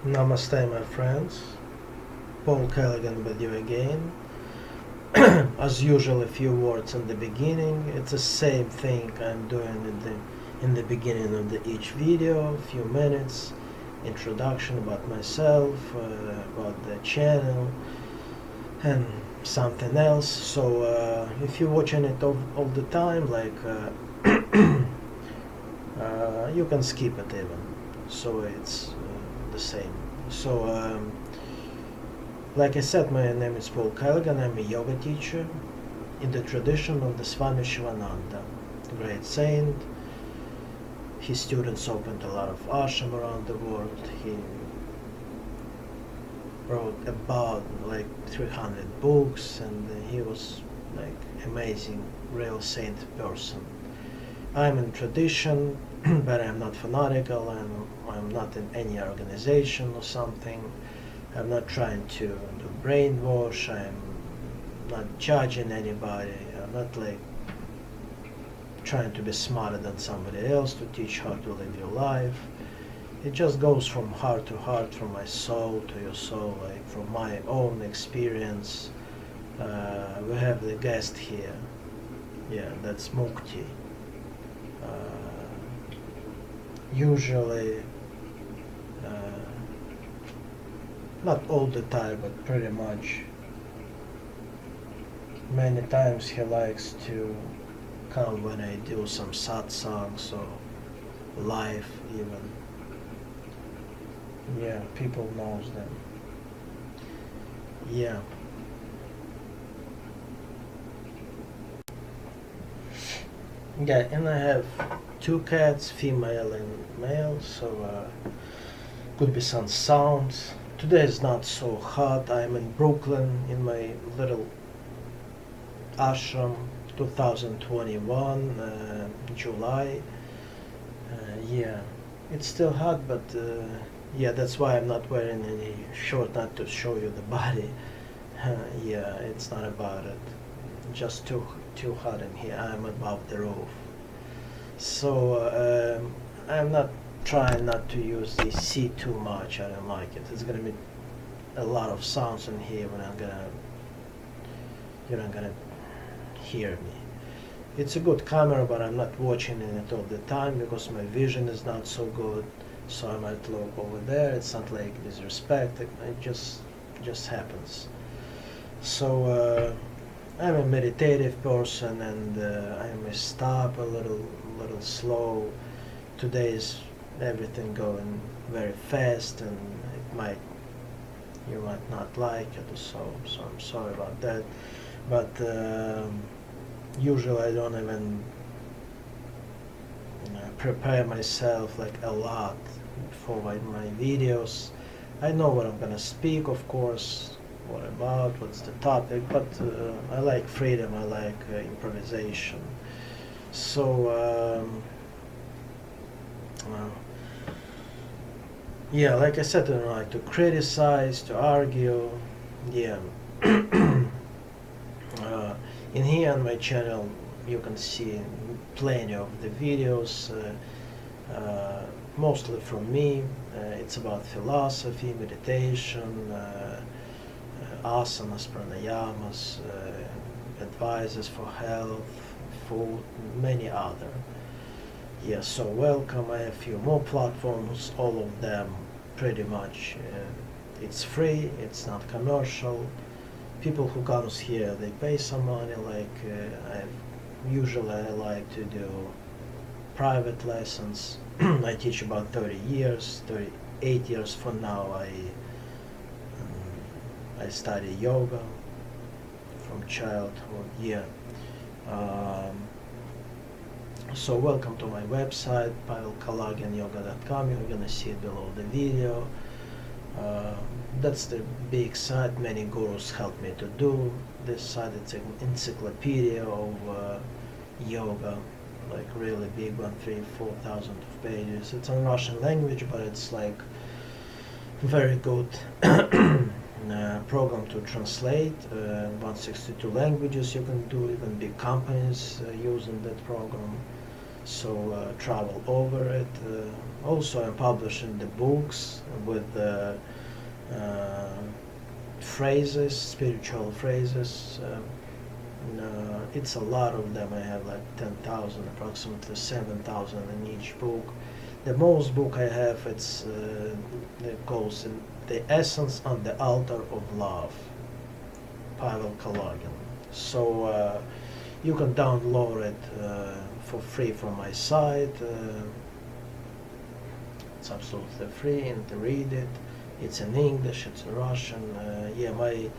Namaste, my friends. Pavel Kalagin with you again. As usual, a few words in the beginning. It's the same thing I'm doing in the beginning of each video. A few minutes, introduction about myself, about the channel, and something else. So if you're watching it all the time, like you can skip it even. So it's the same. So like I said, my name is Pavel Kalagin. I'm a yoga teacher in the tradition of the Swami Sivananda, the great saint. His students opened a lot of ashram around the world. He wrote about like 300 books, and he was like amazing, real saint person. I'm in tradition, but I'm not fanatical. I'm not in any organization or something. I'm not trying to brainwash. I'm not judging anybody. I'm not like trying to be smarter than somebody else to teach how to live your life. It just goes from heart to heart, from my soul to your soul, like from my own experience. We have the guest here. Yeah, that's Mukti. Usually, not all the time, but pretty much. Many times he likes to come when I do some satsangs or live even. Yeah, people knows them. Yeah. Yeah, and I have two cats, female and male, so could be some sounds. Today is not so hot. I'm in Brooklyn in my little ashram, 2021, July. Yeah, it's still hot, but yeah, that's why I'm not wearing any short, not to show you the body. Yeah, it's not about it. Just too hot in here. I'm above the roof. So I'm not trying not to use the C too much. I don't like it. It's gonna be a lot of sounds in here when you're not gonna hear me. It's a good camera, but I'm not watching it all the time because my vision is not so good. So I might look over there. It's not like disrespect. It just happens. So I'm a meditative person, and I may stop a little slow. Today is everything going very fast, and you might not like it, so I'm sorry about that. But usually I don't even prepare myself like a lot for my videos. I know what I'm gonna speak, of course, what about, what's the topic, but I like freedom, I like improvisation. So yeah, like I said, I don't like to criticize, to argue. Yeah. In here on my channel you can see plenty of the videos, mostly from me. It's about philosophy, meditation, asanas, pranayamas, advices for health, food, many other. Yeah, so welcome. I have a few more platforms, all of them pretty much it's free, it's not commercial. People who comes here, they pay some money, like usually I like to do private lessons. I teach about 30 years, 38 years from now. I study yoga from childhood. Yeah. So welcome to my website, pavelkalagin.yoga.com. You're gonna see it below the video. That's the big site many gurus helped me to do. This site, it's an encyclopedia of yoga, like really big one, 3,000-4,000 pages. It's in Russian language, but it's like very good program to translate. 162 languages you can do, even big companies using that program. so travel over it. Also, I'm publishing the books with phrases, spiritual phrases. It's a lot of them. I have like 10,000, approximately 7,000 in each book. The most book I have, it goes in The Essence on the Altar of Love, Pavel Kalagin. So you can download it for free from my site. It's absolutely free, and to read it. It's in English, it's in Russian. My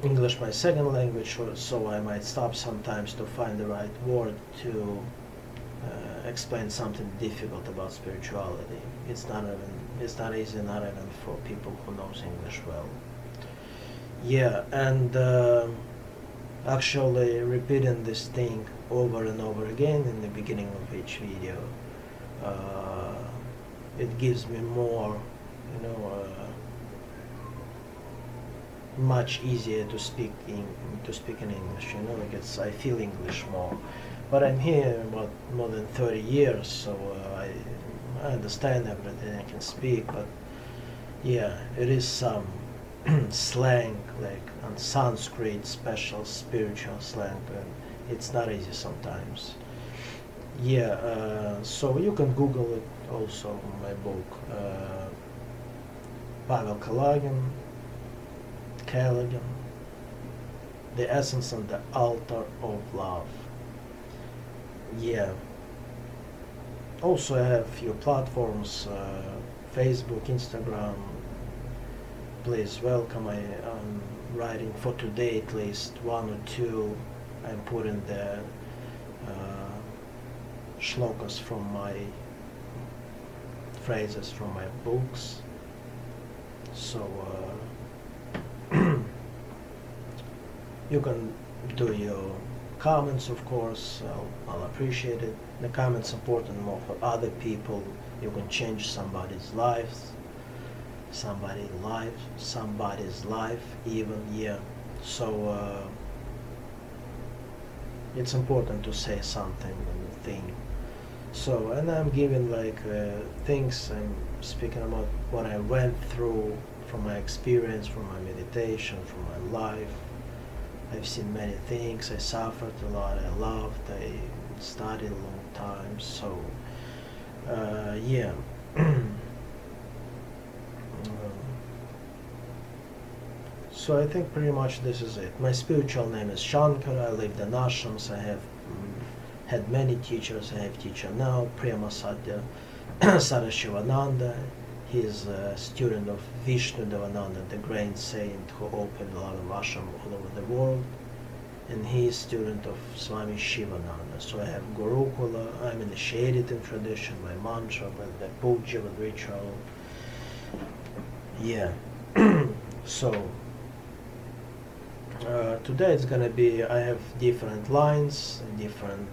English my second language, so I might stop sometimes to find the right word to explain something difficult about spirituality. It's not easy, not even for people who knows English well. And actually repeating this thing over and over again in the beginning of each video, it gives me more, much easier to speak in English. Because I feel English more. But I'm here more than 30 years, so I understand everything. I can speak, but it is some slang, like on Sanskrit, special spiritual slang, and it's not easy sometimes. So you can Google it also, my book, Pavel Kalagin, The Essence on the Altar of Love. Also I have a few platforms, Facebook, Instagram. Please welcome. I'm writing for today at least 1 or 2. I'm putting the shlokas from my phrases from my books. So you can do your comments, of course. I'll appreciate it. The comments important more for other people. You can change somebody's life even. So it's important to say something and think. So, and I'm giving things. I'm speaking about what I went through from my experience, from my meditation, from my life. I've seen many things. I suffered a lot. I loved. I studied a long time. So, So I think pretty much this is it. My spiritual name is Shankara. I lived in ashrams. I have had many teachers. I have teacher now, Prema Satya Sivananda. He is a student of Vishnu Devananda, the great saint who opened a lot of ashram all over the world. And he is student of Swami Sivananda. So I have Gurukula. I'm initiated in tradition by mantra, with the puja, with ritual. So today it's gonna be, I have different lines, different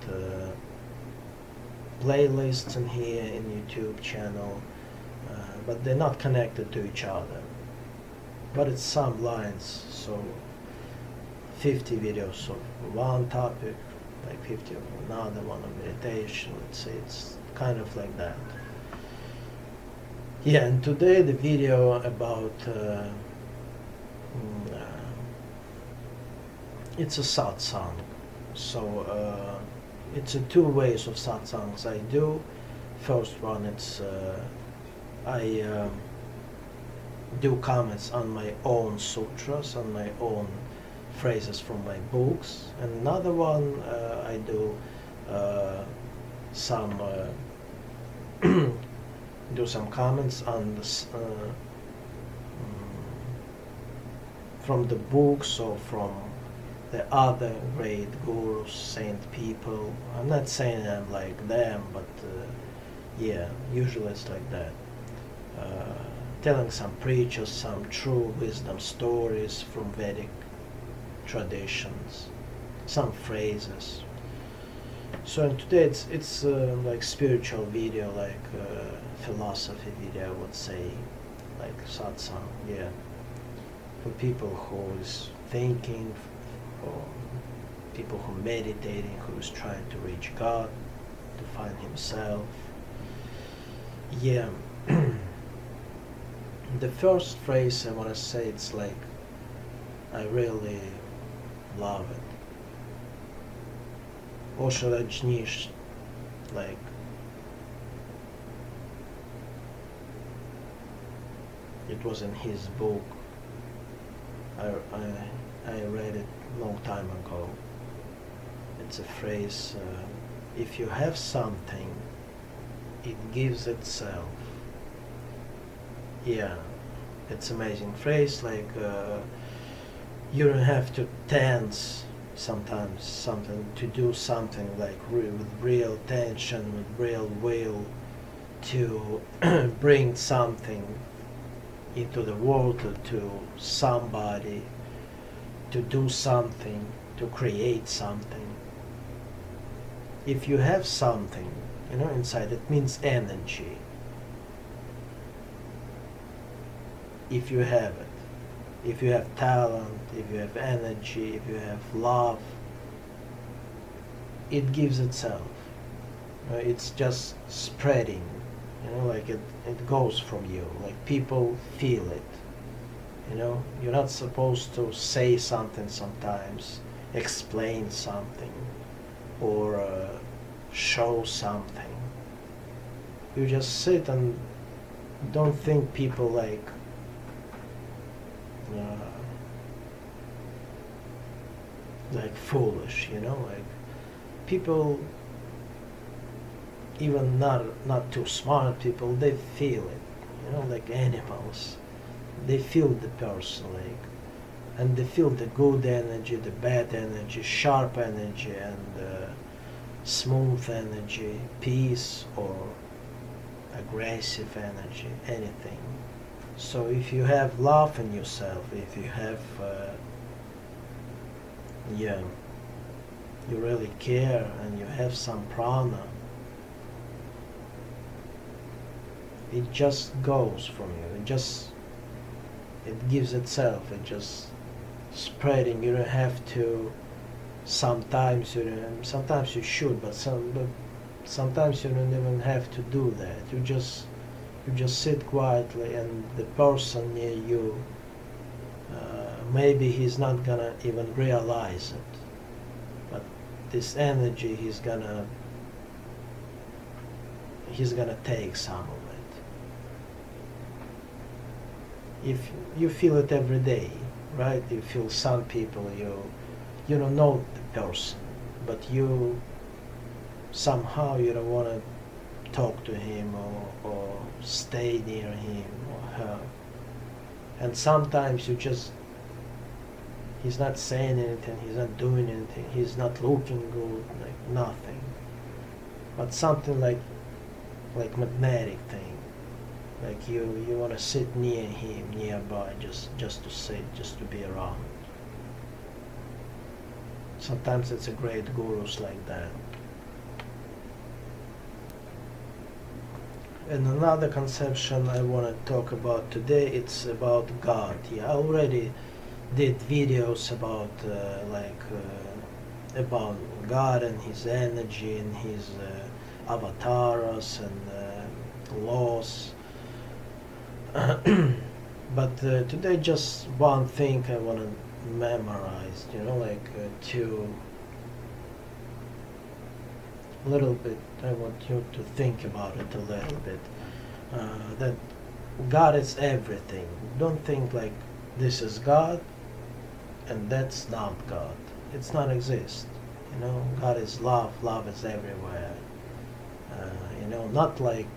playlists in here in YouTube channel, but they're not connected to each other. But it's some lines, so 50 videos of one topic, like 50 of another one of meditation, let's say. It's kind of like that. And today the video about it's a satsang. So it's 2 ways of satsangs I do. First one, it's I do comments on my own sutras, on my own phrases from my books. And another one, I do some comments on this, from the books or from the other great gurus, saint people. I'm not saying I'm like them, but usually it's like that. Telling some preachers some true wisdom stories from Vedic traditions, some phrases. So today it's like spiritual video, like philosophy video, I would say, like satsang, for people who is thinking, for people who meditating, who is trying to reach God. himself. Yeah. The first phrase I want to say, it's like, I really love it. Osho Rajneesh, like, it was in his book. I read it a long time ago. It's a phrase, if you have something, it gives itself. Yeah, it's amazing phrase, like, you don't have to tense sometimes something to do something, like with real tension, with real will, to bring something into the world, to somebody, to do something, to create something. If you have something, inside, it means energy. If you have it, if you have talent, if you have energy, if you have love, it gives itself. It's just spreading, like it goes from you, like people feel it. You're not supposed to say something sometimes, explain something, or show something. You just sit and don't think people like foolish, like people, even not too smart people, they feel it, like animals. They feel the person, like, and they feel the good energy, the bad energy, sharp energy, and smooth energy, peace or aggressive energy, anything. So if you have love in yourself, if you have, you really care, and you have some prana, it just goes from you. It gives itself. It just spreading. You don't have to. Sometimes you should, but sometimes you don't even have to do that. You just sit quietly, and the person near you, maybe he's not gonna even realize it, but this energy, he's gonna take some of it. If you feel it every day, right? You feel some people, you don't know the person, but you somehow you don't want to talk to him or stay near him or her. And sometimes he's not saying anything, he's not doing anything, he's not looking good, like nothing. But something like magnetic thing. Like you want to sit near him, nearby, just to sit, just to be around. Sometimes it's a great gurus like that. And another conception I want to talk about today, it's about God. I already did videos about about God and his energy and his avatars and laws. But today just one thing I want to memorize, to a little bit, I want you to think about it a little bit, that God is everything. Don't think like this is God and that's not God. It's not exist. God is love. Love is everywhere. Not like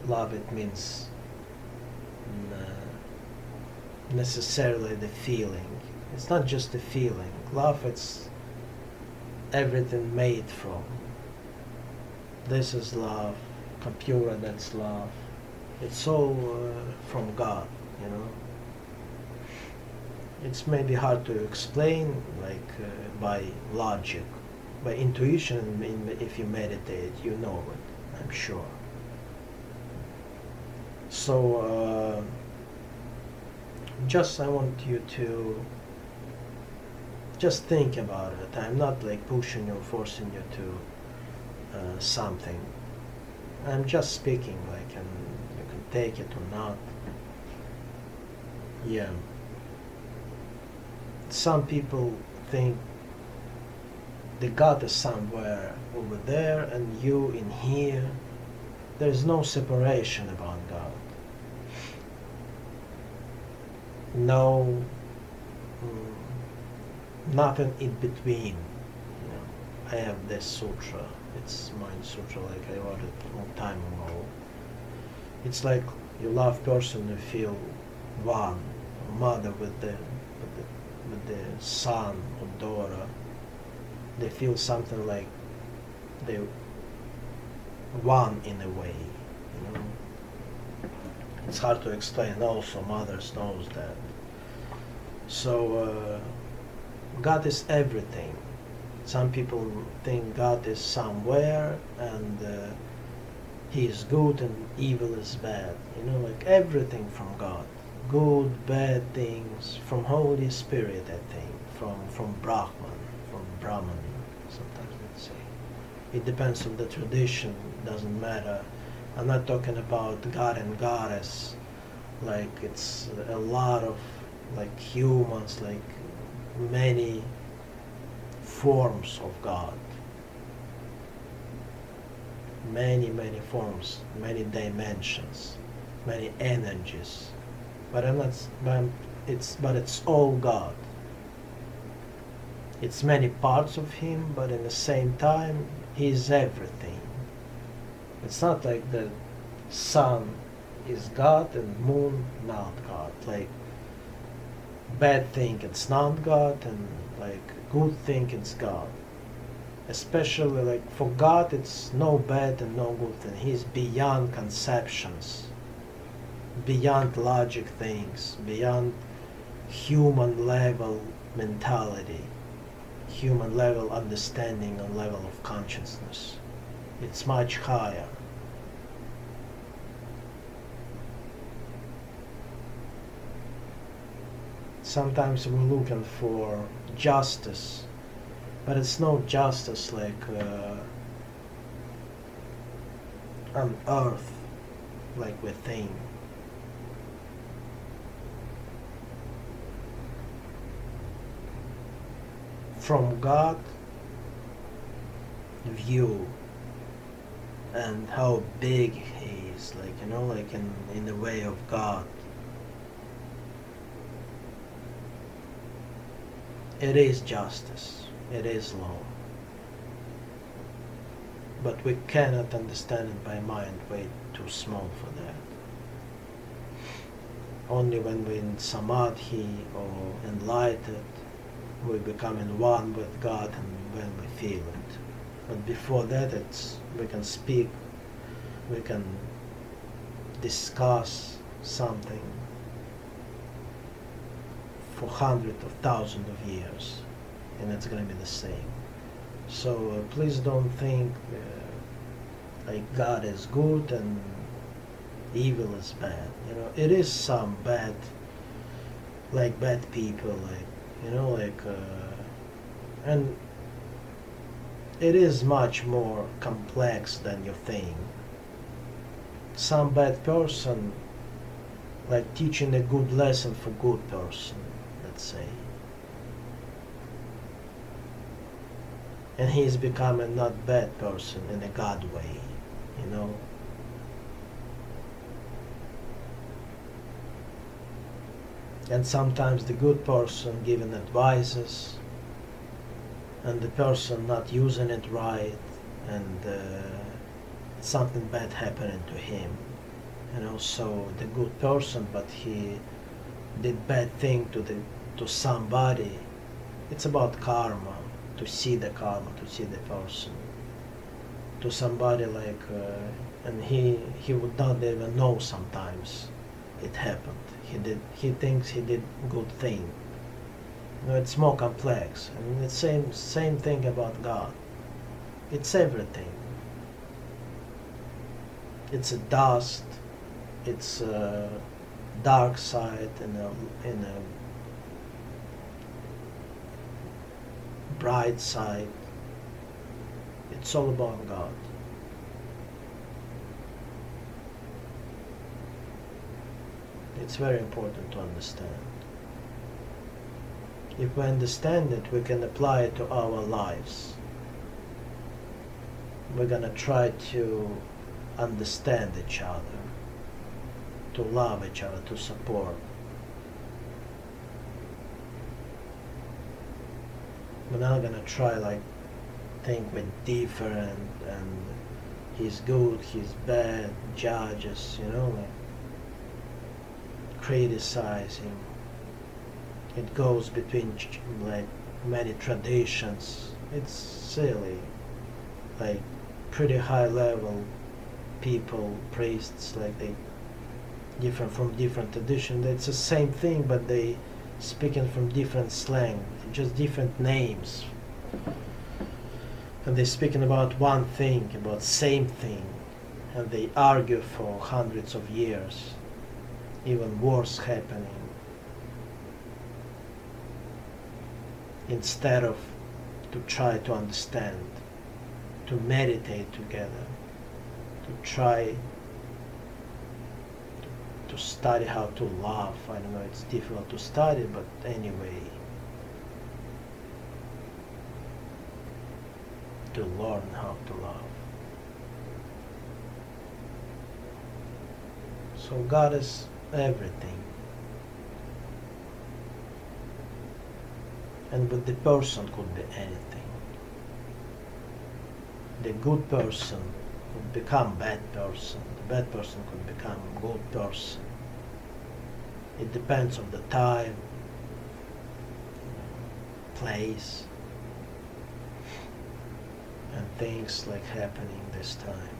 love, it means necessarily the feeling. It's not just the feeling. Love, it's everything made from. This is love. Computer, that's love. It's all from God, It's maybe hard to explain, by logic. By intuition, if you meditate, you know it, I'm sure. So, I want you to just think about it. I'm not pushing you, forcing you to something. I'm just speaking, like, and you can take it or not. Yeah. Some people think the God is somewhere over there and you in here. There's no separation about God. No, nothing in between. You know, I have this sutra. It's Mind Sutra, like I wrote it a long time ago. It's like you love person, you feel one. Mother with the son or daughter, they feel something like they one in a way. You know, it's hard to explain. Also, mothers knows that. So God is everything. Some people think God is somewhere and He is good and evil is bad. You know, like everything from God. Good, bad things, from Holy Spirit, I think, from Brahman, sometimes they say. It depends on the tradition, doesn't matter. I'm not talking about God and Goddess, like it's a lot of like humans, like many forms of God. Many forms, many dimensions, many energies. But it's all God. It's many parts of Him, but at the same time, He is everything. It's not like the sun is God and moon not God. Like bad thing it's not God, and like good thing it's God. Especially like for God, it's no bad and no good thing. He's beyond conceptions, beyond logic things, beyond human level mentality, human level understanding and level of consciousness. It's much higher. Sometimes we're looking for justice, but it's no justice like on earth, like we think. From God view and how big He is, like, you know, like in the way of God. It is justice, it is law. But we cannot understand it by mind, way too small for that. Only when we're in samadhi or enlightened, we become in one with God and when we feel it. But before that, we can speak, we can discuss something for hundreds of thousands of years, and it's going to be the same. So please don't think like God is good and evil is bad. You know, it is some bad, like bad people, like, you know, like, and it is much more complex than you think. Some bad person, like teaching a good lesson for good person, let's say. And he's becoming not bad person in a God way, you know. And sometimes the good person giving advices and the person not using it right, and something bad happening to him, you know. So the good person, but he did bad thing to somebody. It's about karma, to see the karma, to see the person, to somebody like, and he would not even know sometimes it happened. He thinks he did good thing. You know, it's more complex. I mean, it's same thing about God. It's everything. It's a dust. It's a dark side and a bright side. It's all about God. It's very important to understand. If we understand it, we can apply it to our lives. We're gonna try to understand each other, to love each other, to support. We're not gonna try like think we're different and he's good, he's bad, judges, like criticizing. It goes between like many traditions. It's silly. Like pretty high level people, priests, like they different from different tradition. It's the same thing, but they speaking from different slang, just different names. And they're speaking about one thing, about same thing, and they argue for hundreds of years. Even wars happening. Instead of to try to understand, to meditate together, to try to study how to love. I don't know, it's difficult to study, but anyway, to learn how to love. So God is everything. And with the person could be anything. The good person could become bad person. The bad person could become good person. It depends on the time, place, and things like happening this time.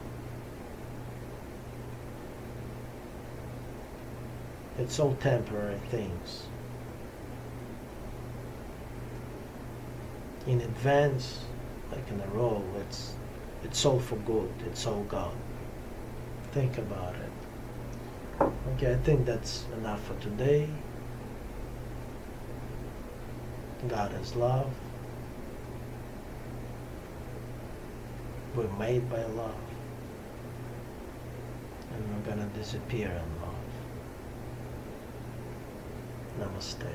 It's all temporary things. In advance, like in a row, it's all for good, it's all God. Think about it. Okay, I think that's enough for today. God is love. We're made by love. And we're gonna disappear in love. Namaste.